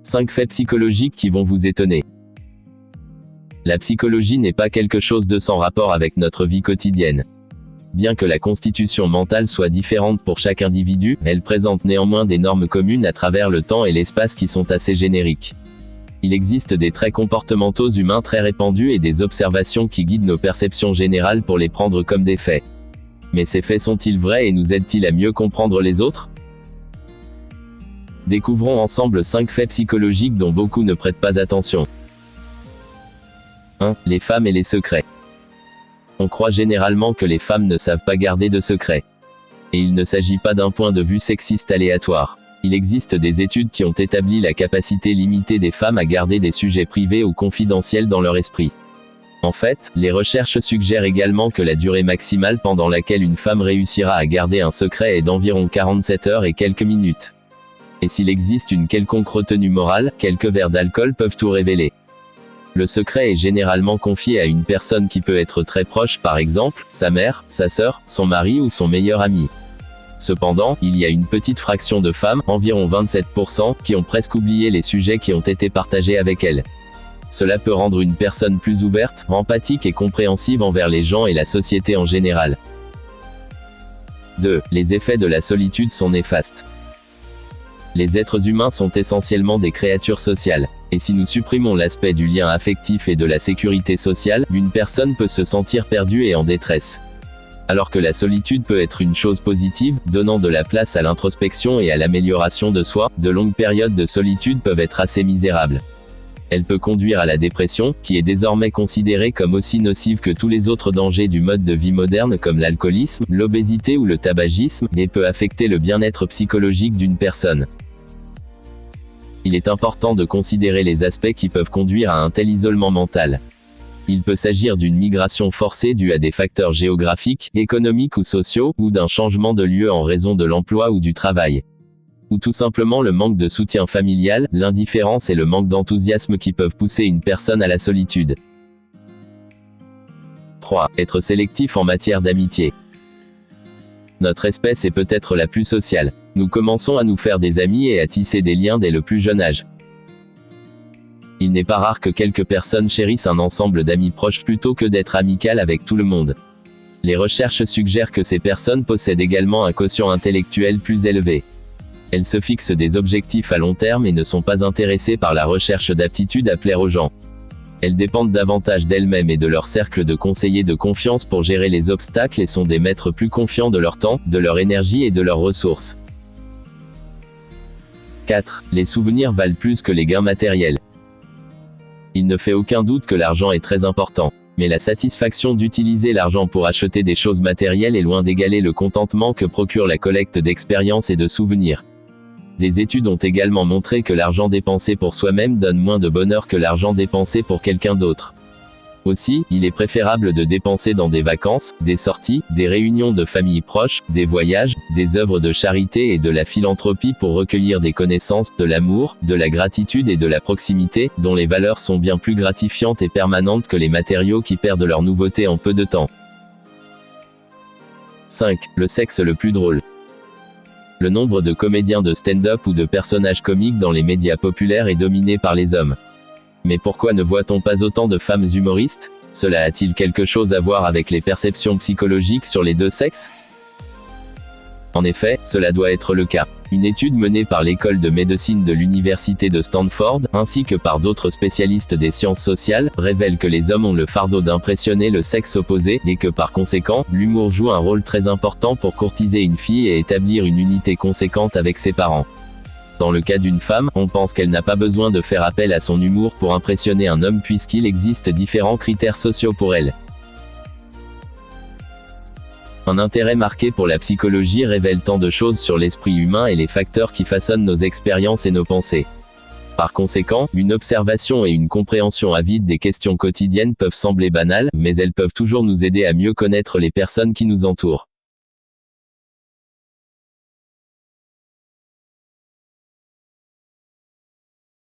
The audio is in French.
5 faits psychologiques qui vont vous étonner. La psychologie n'est pas quelque chose de sans rapport avec notre vie quotidienne. Bien que la constitution mentale soit différente pour chaque individu, elle présente néanmoins des normes communes à travers le temps et l'espace qui sont assez génériques. Il existe des traits comportementaux humains très répandus et des observations qui guident nos perceptions générales pour les prendre comme des faits. Mais ces faits sont-ils vrais et nous aident-ils à mieux comprendre les autres? Découvrons ensemble 5 faits psychologiques dont beaucoup ne prêtent pas attention. 1. Les femmes et les secrets. On croit généralement que les femmes ne savent pas garder de secrets. Et il ne s'agit pas d'un point de vue sexiste aléatoire. Il existe des études qui ont établi la capacité limitée des femmes à garder des sujets privés ou confidentiels dans leur esprit. En fait, les recherches suggèrent également que la durée maximale pendant laquelle une femme réussira à garder un secret est d'environ 47 heures et quelques minutes. Et s'il existe une quelconque retenue morale, quelques verres d'alcool peuvent tout révéler. Le secret est généralement confié à une personne qui peut être très proche, par exemple, sa mère, sa sœur, son mari ou son meilleur ami. Cependant, il y a une petite fraction de femmes, environ 27%, qui ont presque oublié les sujets qui ont été partagés avec elles. Cela peut rendre une personne plus ouverte, empathique et compréhensive envers les gens et la société en général. 2. Les effets de la solitude sont néfastes. Les êtres humains sont essentiellement des créatures sociales. Et si nous supprimons l'aspect du lien affectif et de la sécurité sociale, une personne peut se sentir perdue et en détresse. Alors que la solitude peut être une chose positive, donnant de la place à l'introspection et à l'amélioration de soi, de longues périodes de solitude peuvent être assez misérables. Elle peut conduire à la dépression, qui est désormais considérée comme aussi nocive que tous les autres dangers du mode de vie moderne comme l'alcoolisme, l'obésité ou le tabagisme, et peut affecter le bien-être psychologique d'une personne. Il est important de considérer les aspects qui peuvent conduire à un tel isolement mental. Il peut s'agir d'une migration forcée due à des facteurs géographiques, économiques ou sociaux, ou d'un changement de lieu en raison de l'emploi ou du travail. Ou tout simplement le manque de soutien familial, l'indifférence et le manque d'enthousiasme qui peuvent pousser une personne à la solitude. 3. Être sélectif en matière d'amitié. Notre espèce est peut-être la plus sociale. Nous commençons à nous faire des amis et à tisser des liens dès le plus jeune âge. Il n'est pas rare que quelques personnes chérissent un ensemble d'amis proches plutôt que d'être amicales avec tout le monde. Les recherches suggèrent que ces personnes possèdent également un quotient intellectuel plus élevé. Elles se fixent des objectifs à long terme et ne sont pas intéressées par la recherche d'aptitude à plaire aux gens. Elles dépendent davantage d'elles-mêmes et de leur cercle de conseillers de confiance pour gérer les obstacles et sont des maîtres plus confiants de leur temps, de leur énergie et de leurs ressources. 4. Les souvenirs valent plus que les gains matériels. Il ne fait aucun doute que l'argent est très important. Mais la satisfaction d'utiliser l'argent pour acheter des choses matérielles est loin d'égaler le contentement que procure la collecte d'expériences et de souvenirs. Des études ont également montré que l'argent dépensé pour soi-même donne moins de bonheur que l'argent dépensé pour quelqu'un d'autre. Aussi, il est préférable de dépenser dans des vacances, des sorties, des réunions de familles proches, des voyages, des œuvres de charité et de la philanthropie pour recueillir des connaissances, de l'amour, de la gratitude et de la proximité, dont les valeurs sont bien plus gratifiantes et permanentes que les matériaux qui perdent leur nouveauté en peu de temps. 5. Le sexe le plus drôle. Le nombre de comédiens de stand-up ou de personnages comiques dans les médias populaires est dominé par les hommes. Mais pourquoi ne voit-on pas autant de femmes humoristes? Cela a-t-il quelque chose à voir avec les perceptions psychologiques sur les deux sexes? En effet, cela doit être le cas. Une étude menée par l'école de médecine de l'université de Stanford, ainsi que par d'autres spécialistes des sciences sociales, révèle que les hommes ont le fardeau d'impressionner le sexe opposé, et que par conséquent, l'humour joue un rôle très important pour courtiser une fille et établir une unité conséquente avec ses parents. Dans le cas d'une femme, on pense qu'elle n'a pas besoin de faire appel à son humour pour impressionner un homme puisqu'il existe différents critères sociaux pour elle. Un intérêt marqué pour la psychologie révèle tant de choses sur l'esprit humain et les facteurs qui façonnent nos expériences et nos pensées. Par conséquent, une observation et une compréhension avide des questions quotidiennes peuvent sembler banales, mais elles peuvent toujours nous aider à mieux connaître les personnes qui nous entourent.